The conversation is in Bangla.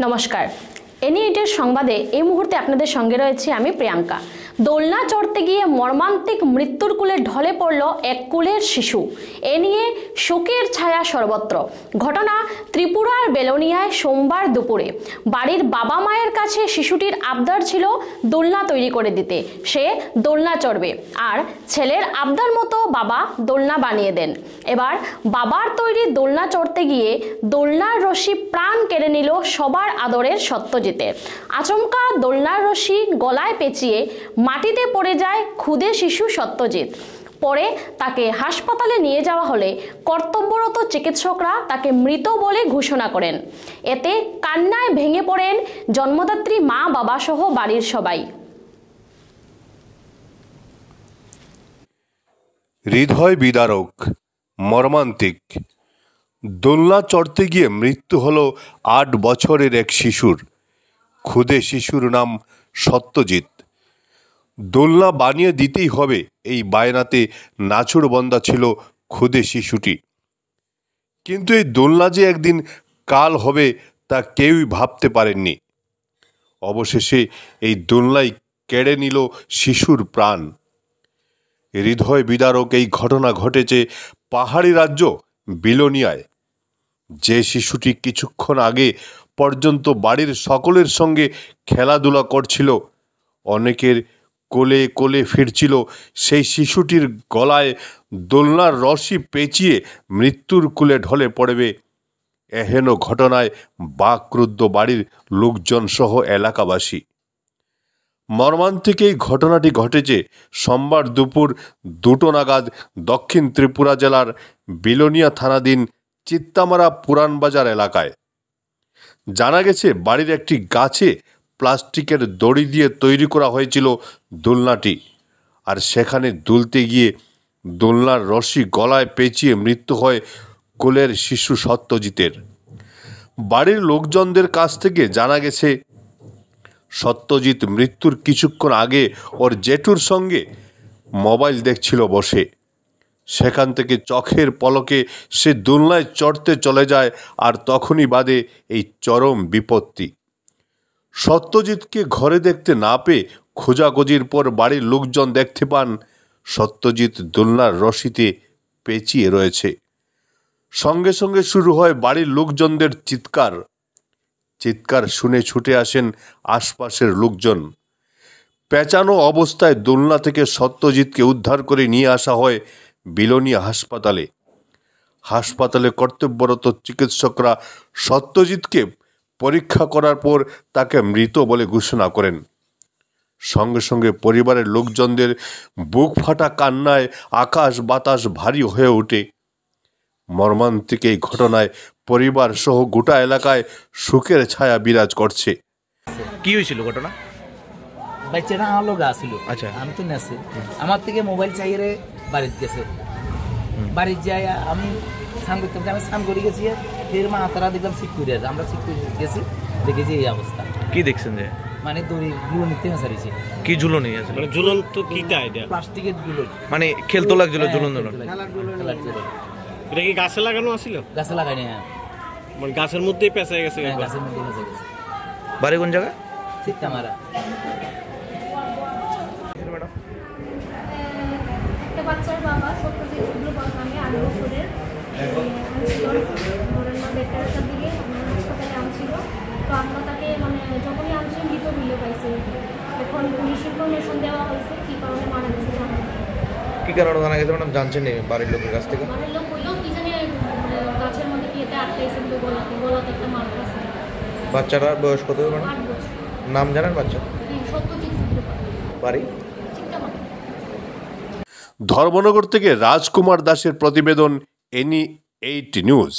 নমস্কার, এনইএইটের সংবাদে এই মুহূর্তে আপনাদের সঙ্গে রয়েছে আমি প্রিয়াঙ্কা। দোলনা চড়তে গিয়ে মর্মান্তিক মৃত্যুর কোলে ঢলে পড়ল এক কোলের শিশু। এ নিয়ে শোকের ছায়া সর্বত্র। ঘটনা ত্রিপুরার বেলোনিয়ায় সোমবার দুপুরে। বাড়ির বাবা মায়ের কাছে শিশুটির আবদার ছিল দোলনা তৈরি করে দিতে, সে দোলনা চড়বে, আর ছেলের আবদার মতো বাবা দোলনা বানিয়ে দেন। এবার বাবার তৈরি দোলনা চড়তে গিয়ে দোলনার রশি প্রাণ কেড়ে নিল সবার আদরের সত্যজিতের। আচমকা দোলনার রশি গলায় পেঁচিয়ে মাটিতে পড়ে যায় ক্ষুদে শিশু সত্যজিৎ। পরে তাকে হাসপাতালে নিয়ে যাওয়া হলে কর্তব্যরত চিকিৎসকরা তাকে মৃত বলে ঘোষণা করেন। এতে কান্নায় ভেঙে পড়েন জন্মদাত্রী মা বাবা সহ বাড়ির সবাই। হৃদয় বিদারক, মর্মান্তিক। দোলনা চড়তে গিয়ে মৃত্যু হলো ৮ বছরের এক শিশুর। ক্ষুদে শিশুর নাম সত্যজিৎ। দোলনা বানিয়ে দিতেই হবে, এই বায়নাতে নাছোড়বান্দা ছিল ক্ষুদে শিশুটি। কিন্তু এই দোলনা যে একদিন কাল হবে তা কেউই ভাবতে পারেননি। অবশেষে এই দোলনাই কেড়ে নিল শিশুর প্রাণ। হৃদয় বিদারক এই ঘটনা ঘটেছে পাহাড়ি রাজ্য বিলোনিয়ায়। যে শিশুটি কিছুক্ষণ আগে পর্যন্ত বাড়ির সকলের সঙ্গে খেলাধুলা করছিল, অনেকের কোলে কোলে ফিরছিল, সেই শিশুটির গলায় দোলনার রশি পেঁচিয়ে মৃত্যুর কোলে ঢলে পড়বে। এহেন ঘটনায় বাকরুদ্ধ বাড়ির লোকজন সহ এলাকাবাসী। মর্মান্তিক এই ঘটনাটি ঘটেছে সোমবার দুপুর 2টো নাগাদ দক্ষিণ ত্রিপুরা জেলার বিলোনিয়া থানাধীন চিত্তামারা পুরানবাজার এলাকায়। জানা গেছে, বাড়ির একটি গাছে প্লাস্টিকের দড়ি দিয়ে তৈরি করা হয়েছিল দোলনাটি, আর সেখানে দুলতে গিয়ে দোলনার রশি গলায় পেঁচিয়ে মৃত্যু হয় কোলের শিশু সত্যজিতের। বাড়ির লোকজনদের কাছ থেকে জানা গেছে, সত্যজিৎ মৃত্যুর কিছুক্ষণ আগে ওর জেঠুর সঙ্গে মোবাইল দেখছিল বসে। সেখান থেকে চোখের পলকে সে দোলনায় চড়তে চলে যায়, আর তখনই বাদে এই চরম বিপত্তি। সত্যজিৎকে ঘরে দেখতে না পেয়ে খোঁজাখুঁজির পর বাড়ির লোকজন দেখতে পান সত্যজিৎ দোলনার রশিতে পেঁচিয়ে রয়েছে। সঙ্গে সঙ্গে শুরু হয় বাড়ির লোকজনদের চিৎকার। চিৎকার শুনে ছুটে আসেন আশপাশের লোকজন। পেঁচানো অবস্থায় দোলনা থেকে সত্যজিৎকে উদ্ধার করে নিয়ে আসা হয় বিলোনিয়া হাসপাতালে। হাসপাতালে কর্তব্যরত চিকিৎসকরা সত্যজিৎকে পরীক্ষা করার পর তাকে মৃত বলে ঘোষণা করেন। সঙ্গে সঙ্গে পরিবারের লোকজনদের বুক ফাটা কান্নায় আকাশ বাতাস ভারী হয়ে ওঠে। মর্মান্তিক এই ঘটনায় পরিবার সহ গোটা এলাকায় শোকের ছায়া বিরাজ করছে। কি হয়েছিল ঘটনা? বাচ্চাটা আমার লোক আসছিল। আচ্ছা, আমি তো নেছি, আমার থেকে মোবাইল চাইয়ে বাড়িতে গেছে। বাড়িতে যাই আমি স্নান করতাম, আমি স্নান করে গেছি, ফের মা তারা দেখলাম ঠিক করে আছে। আমরা ঠিক করে গেছি, দেখেছি এই অবস্থা। কি দেখছেন? যে মানে দড়ি গুলো নিতে সারিছে। কি ঝুলনি আছে? মানে ঝুলন তো কি এটা? প্লাস্টিকের গুলো, মানে খেলতো লাগছিল ঝুলন ঝুলন। এটা কি গাছে লাগানো আছিল? গাছে লাগাইনি, হ্যাঁ, মানে গাছের মধ্যেই পেঁচা গেছে। গাছের মধ্যে পেঁচা গেছে। বাড়ি কোন জায়গা? চিত্তামারা। একটা বাচ্চার বাবা সত্যজিৎ নামে 8 বছরের বেকারটার দিকে হাসপাতালে আনছিল। তো আমরা তাকে মানে যখনই আনছিলাম মৃত মিলে পাইছি। এখন পুলিশ ইনফরমেশন দেওয়া হয়েছে কি কারণে মারা গেছে জানা। কি কারণে জানা গেছে ম্যাডাম? জানছেন বাড়ির লোকের কাছ থেকে? বাড়ির লোক বললেও কি জানি গাছের মধ্যে কি এটা আটকাইছে, গলাতে একটা মার্ক আছে। বাচ্চাটার বয়স কত ম্যাডাম? 8 বছর। নাম জানেন বাচ্চা? সত্যজিৎ। বাড়ি ধর্মনগর থেকে রাজকুমার দাসের প্রতিবেদন, এনই8 নিউজ।